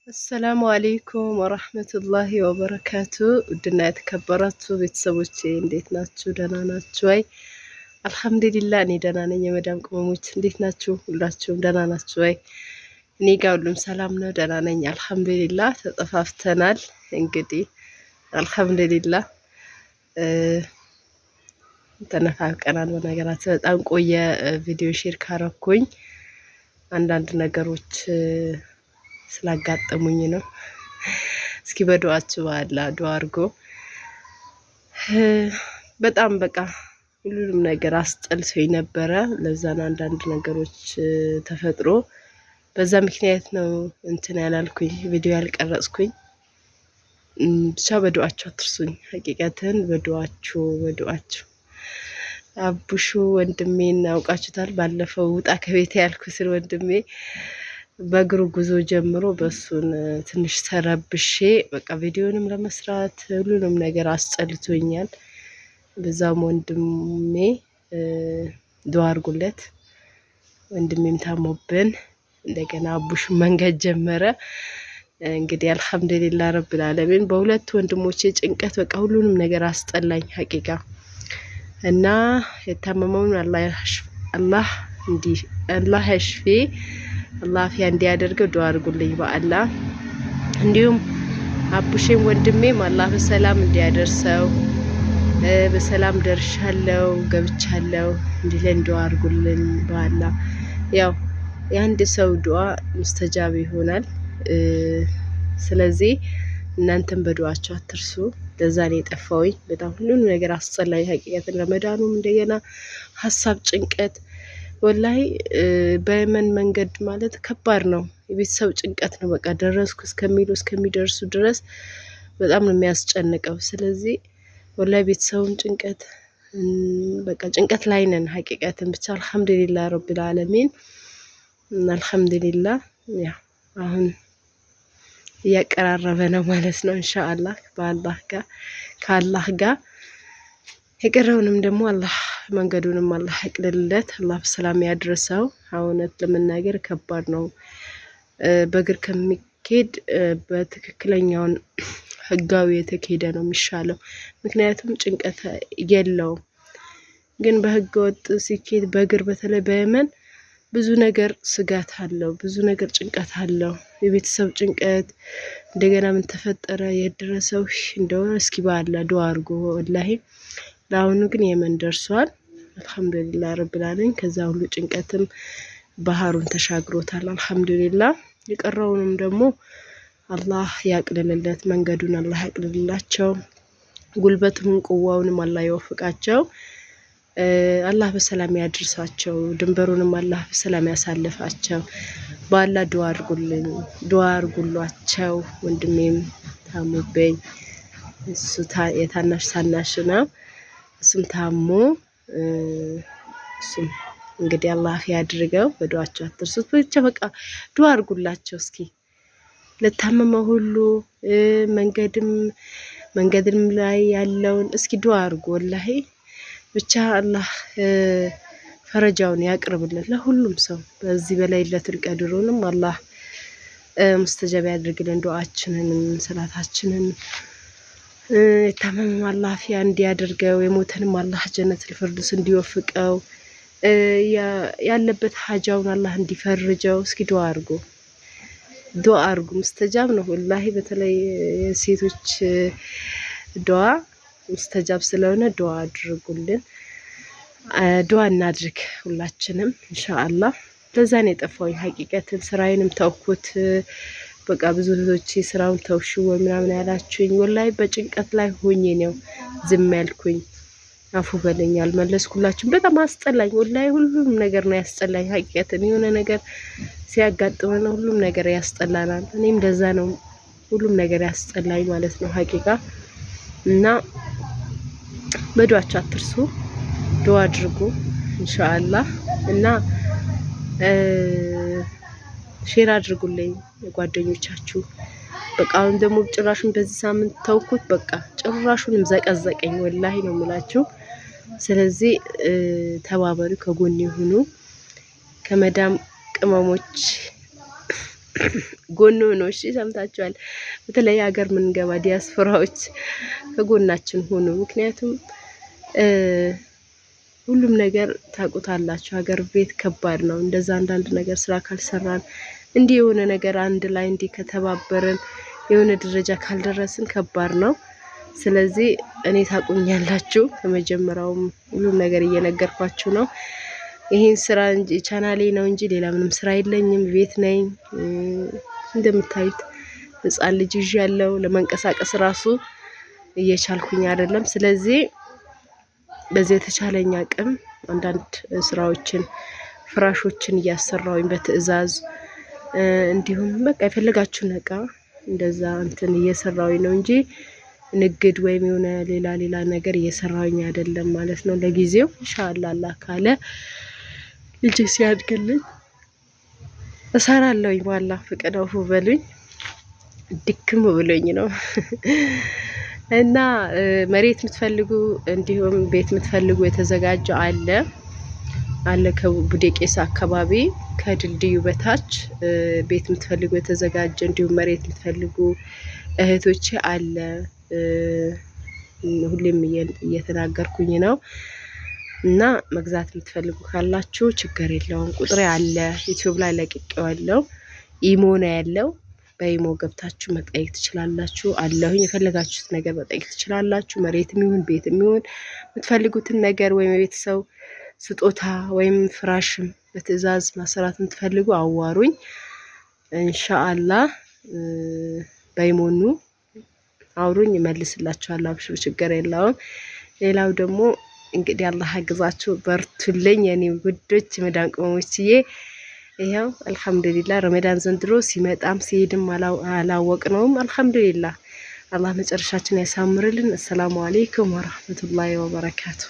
السلام عليكم ورحمة الله وبركاته. ودنا የተከበራችሁ ቤተሰቦቼ እንዴት ናችሁ? ደህና ናችሁ ወይ? አልሐምዱሊላህ እኔ ደህና ነኝ። የመዳም ቅመሞች እንዴት ናችሁ? ሁላችሁም ደህና ናችሁ ወይ? እኔ ጋር ሁሉም ሰላም ነው፣ ደህና ነኝ አልሐምዱሊላህ። ተጠፋፍተናል እንግዲህ አልሐምዱሊላህ ተነፋፍቀናል። በነገራችን በጣም ቆየ ቪዲዮ ሼር ካረኩኝ አንዳንድ ነገሮች ስላጋጠሙኝ ነው። እስኪ በዱአችሁ አላ ዱአ አድርጎ በጣም በቃ ሁሉንም ነገር አስጠልቶኝ ነበረ። ለዛን አንዳንድ ነገሮች ተፈጥሮ በዛ ምክንያት ነው እንትን ያላልኩኝ ቪዲዮ ያልቀረጽኩኝ። ብቻ በዱአችሁ አትርሱኝ። ሐቂቀትን በዱአችሁ አቡሹ ወንድሜን አውቃችሁታል። ባለፈው ውጣ ከቤት ያልኩትን ወንድሜ በእግሩ ጉዞ ጀምሮ በሱን ትንሽ ተረብሼ በቃ ቪዲዮንም ለመስራት ሁሉንም ነገር አስጠልቶኛል። በዛም ወንድሜ ዱአ አድርጉለት። ወንድሜም ታሞብን እንደገና አቡሽ መንገድ ጀመረ። እንግዲህ አልሐምዱሊላህ ረብል ዓለሚን በሁለት ወንድሞቼ ጭንቀት በቃ ሁሉንም ነገር አስጠላኝ ሐቂቃ። እና የታመመውን አላህ ያሽፊ አላህ አፊያ እንዲያደርገው ዱአ አድርጉልኝ በአላህ። እንዲሁም አቡሼም ወንድሜም አላህ በሰላም እንዲያደርሰው በሰላም ደርሻለሁ ገብቻለሁ እንዲለን ዱአ አድርጉልኝ በአላህ። ያው የአንድ ሰው ዱአ ሙስተጃብ ይሆናል። ስለዚህ እናንተም በዱአችሁ አትርሱ። ለዛ ነው የጠፋሁኝ። በጣም ሁሉንም ነገር አስጸላይ ሐቂቀትን ረመዳኑም እንደገና ሀሳብ ጭንቀት ወላይ በየመን መንገድ ማለት ከባድ ነው። የቤተሰብ ጭንቀት ነው። በቃ ደረስኩ እስከሚደርሱ ድረስ በጣም ነው የሚያስጨንቀው። ስለዚህ ወላይ ቤተሰቡም ጭንቀት በቃ ጭንቀት ላይ ነን ሐቂቀትን። ብቻ አልሐምዱሊላህ ረብል ዓለሚን አልሐምዱሊላህ። ያ አሁን እያቀራረበ ነው ማለት ነው ኢንሻአላህ ከአላህ ጋር የቀረውንም ደግሞ አላህ መንገዱንም አላህ ያቅልልለት። አላህ በሰላም ያድርሰው። እውነት ለመናገር ከባድ ነው። በእግር ከሚኬድ በትክክለኛውን ህጋዊ የተኬደ ነው የሚሻለው። ምክንያቱም ጭንቀት የለውም። ግን በህገ ወጥ ሲኬድ በእግር በተለይ በየመን ብዙ ነገር ስጋት አለው፣ ብዙ ነገር ጭንቀት አለው። የቤተሰብ ጭንቀት እንደገና ምን ተፈጠረ የደረሰው እንደሆነ እስኪ ባላ ዱአ አድርጉ ወላሂ። ለአሁኑ ግን የመን ደርሷል አልሐምዱሊላህ ረብል ዓለሚን። ከዛ ሁሉ ጭንቀትም ባህሩን ተሻግሮታል አልሐምዱሊላህ። የቀረውንም ደግሞ አላህ ያቅልልለት፣ መንገዱን አላህ ያቅልልላቸው፣ ጉልበቱን ቁዋውንም አላህ ይወፍቃቸው። አላህ በሰላም ያድርሳቸው፣ ድንበሩንም አላህ በሰላም ያሳልፋቸው። በአላህ ዱአ አድርጉልኝ፣ ዱአ አድርጉላቸው። ወንድሜም ታሞብኝ እሱ የታናሽ ነው። እሱም ታሞ እሱም እንግዲህ አላህ ያድርገው። በዱአችሁ አትርሱት። ብቻ በቃ ዱአ አድርጉላቸው እስኪ ለታመመው ሁሉ መንገድም ላይ ያለውን እስኪ ዱአ አድርጉ ወላሂ። ብቻ አላህ ፈረጃውን ያቅርብለት ለሁሉም ሰው። በዚህ በላይ ለትልቀድሩንም አላህ ሙስተጃብ ያድርግልን። ዱአችንን ሰላታችንን የታመመም አላህ አፊያ እንዲያደርገው፣ የሞተንም አላህ ጀነቱል ፊርደውስ እንዲወፍቀው፣ ያለበት ሀጃውን አላህ እንዲፈርጀው። እስኪ ዱአ አድርጉ። ሙስተጃብ ነው ወላሂ። በተለይ የሴቶች ዱአ ሙስተጃብ ስለሆነ ዱአ አድርጉልን። ዱአ እናድርግ ሁላችንም ኢንሻአላህ። ለዛ ነው የጠፋሁኝ ሐቂቀትን። ስራዬንም ተውኩት። በቃ ብዙ ልጆች ስራውን ተውሹ ምናምን ያላችሁኝ ወላሂ በጭንቀት ላይ ሆኜ ነው ዝም ያልኩኝ። አፉ በለኝ አልመለስኩላችሁም። በጣም አስጠላኝ ወላሂ። ሁሉም ነገር ነው ያስጠላኝ ሐቂቀትን። የሆነ ነገር ሲያጋጥመን ሁሉም ነገር ያስጠላናል። እኔም ለዛ ነው ሁሉም ነገር ያስጠላኝ ማለት ነው ሐቂቃ። እና በዱአችሁ አትርሱ፣ ዱአ አድርጉ ኢንሻአላህ። እና ሼር አድርጉልኝ ጓደኞቻችሁ። በቃ አሁን ደግሞ ጭራሹን በዚህ ሳምንት ተውኩት። በቃ ጭራሹንም ዘቀዘቀኝ ወላሂ ነው የምላችሁ። ስለዚህ ተባበሩ፣ ከጎን ይሁኑ። ከመዳም ቅመሞች ጎን ነው። እሺ ሰምታችኋል። በተለይ ሀገር ምንገባ ዲያስፖራዎች ከጎናችን ሆኑ። ምክንያቱም ሁሉም ነገር ታውቁታላችሁ። ሀገር ቤት ከባድ ነው። እንደዛ አንዳንድ ነገር ስራ ካልሰራን እንዲህ የሆነ ነገር አንድ ላይ እንዲህ ከተባበርን የሆነ ደረጃ ካልደረስን ከባድ ነው። ስለዚህ እኔ ታቁኛላችሁ ከመጀመሪያውም ሁሉም ነገር እየነገርኳችሁ ነው። ይሄን ስራ እንጂ ቻናሌ ነው እንጂ ሌላ ምንም ስራ የለኝም። ቤት ነኝ። እንደምታዩት ህፃን ልጅ ይዣለሁ። ለመንቀሳቀስ ራሱ እየቻልኩኝ አይደለም። ስለዚህ በዚህ የተቻለኝ አቅም አንዳንድ ስራዎችን ፍራሾችን እያሰራሁኝ በትዕዛዝ እንዲሁም በቃ የፈለጋችሁን እቃ እንደዛ እንትን እየሰራሁኝ ነው እንጂ ንግድ ወይም የሆነ ሌላ ነገር እየሰራሁኝ አይደለም ማለት ነው። ለጊዜው ኢንሻአላህ አላህ ካለ ልጅ ሲያድግልኝ እሰራለሁኝ። በአላህ ፍቃድ አውፉ በሉኝ። ድክም ብሎኝ ነው እና መሬት የምትፈልጉ እንዲሁም ቤት የምትፈልጉ የተዘጋጀ አለ ከቡዴቄስ አካባቢ ከድልድዩ በታች ቤት የምትፈልጉ የተዘጋጀ እንዲሁም መሬት የምትፈልጉ እህቶቼ አለ። ሁሌም እየተናገርኩኝ ነው እና መግዛት የምትፈልጉ ካላችሁ ችግር የለውም። ቁጥሬ አለ ዩቲዩብ ላይ ለቅቄዋለሁ። ኢሞ ነው ያለው። በኢሞ ገብታችሁ መጠየቅ ትችላላችሁ። አለሁኝ የፈለጋችሁት ነገር መጠየቅ ትችላላችሁ። መሬትም ይሁን ቤትም ይሁን የምትፈልጉትን ነገር ወይም የቤተሰብ ስጦታ ወይም ፍራሽም በትዕዛዝ ማሰራት የምትፈልጉ አዋሩኝ። ኢንሻአላህ በኢሞኑ አውሩኝ እመልስላችኋለሁ። አብሽሩ ችግር የለውም። ሌላው ደግሞ እንግዲህ አላህ ያግዛችሁ፣ በርቱልኝ የኔ ውዶች መዳን ቅመሞችዬ። ይሄው አልহামዱሊላህ ረመዳን ዘንድሮ ሲመጣም ሲሄድም አላወቅነውም። አልহামዱሊላህ አላህ መጨረሻችን ያሳምርልን። አሰላሙ አለይኩም ወራህመቱላሂ ወበረካቱ።